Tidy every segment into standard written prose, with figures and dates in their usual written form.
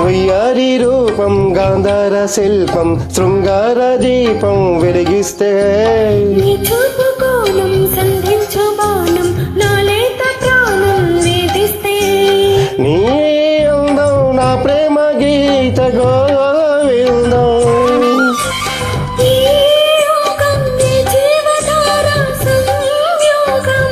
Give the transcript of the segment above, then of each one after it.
వయ్యారి రూపం గాంధార శిల్పం శృంగార దీపం వెలిగిస్తే నీ చూపు కోణం సంధించు బాణం నా లేత ప్రాణం వేధిస్తే నీ అందం నా ప్రేమ గీత గోవిందం ఈ యోగం నీ జీవధార సంయోగం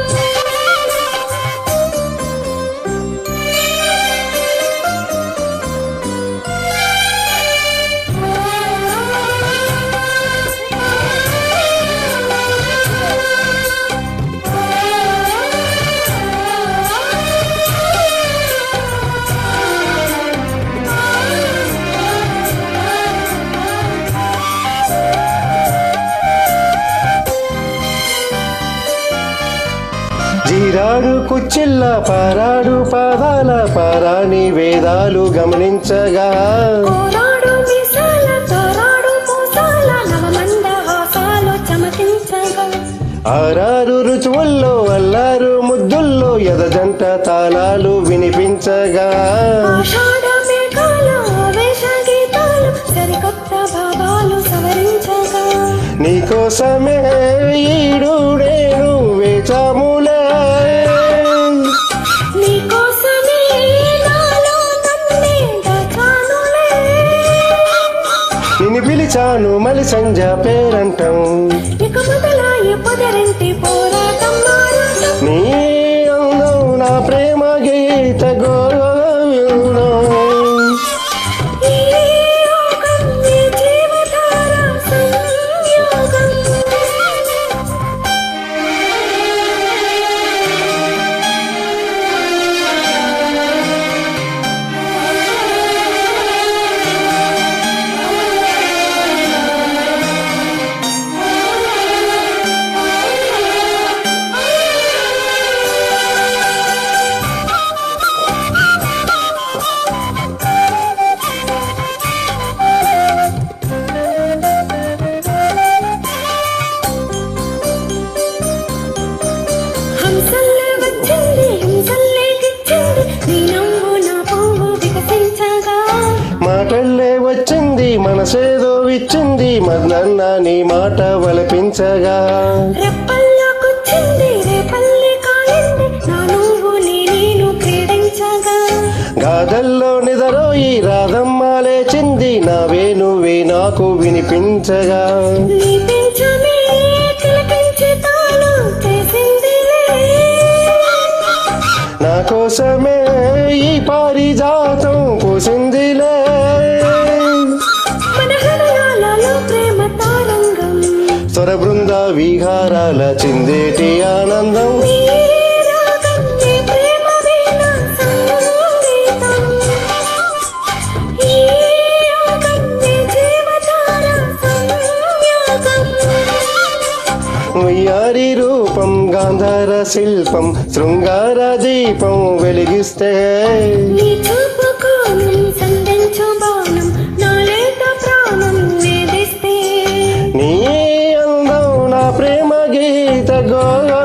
జీరాడు కుచ్చిల్ల పారాడు పాదాల పారాని వేదాలు గమనించగా కోరాడు మీసాల తారాడు పూసాల నవమంద హాసాలు చమకించగా ఆరారు రుచువుల్లో అల్లారు ముద్దుల్లో ఎదజంట తాళాలు వినిపించగా ఆషాఢ మేఘాల ఆవేశ గీతాలు సరికొత్త భావాలు సవరించగా నీకోసమే ఈడు నేను వేచాములే నీకోసమే నాలో నన్నే దాచానులే నిన్ను పిలిచాను మలి సంజ పేరంటం ఇక మొదలాయి పొదరింటి పోరాటం మారాటం నీ అందం నా ప్రేమ గీత గోవిందం ఈ యోగం నీ జీవధార సంయోగం హంసల్లే వచ్చింది హింసల్లే గిచ్చింది నీ నవ్వు నా పువ్వు వికసించగా మాటల్లే వచ్చింది మనసేదో ఇచ్చింది మన్నన్న నీ మాట వలపించగా రెప్పల్లోకొచ్చింది రేపల్లె కాలింది నా నువ్వు నేను క్రీడించగా గాథల్లో నిదరోయి రాధమ్మ లేచింది నా వేణువే నాకు వినిపించగా నీ పింఛమే తిలకించి తాను చేసిందిలే నా కోసమే ఈ పారిజాతం పూసిందిలే మన హృదయాలలో ప్రేమ తారంగం స్వర బృంద విహారాల చిందేటి ఆనందం నీ రాగం నీ ప్రేమ వీణ సంగీతం ఈ యోగం నీ జీవధార సంయోగం వయ్యారి రూపం గాంధార శిల్పం శృంగార దీపం వెలిగిస్తే నీ చూపు కోణం సంధించు బాణం నా లేత ప్రాణం వేధిస్తే నీ అందం నా ప్రేమ గీత గోవిందం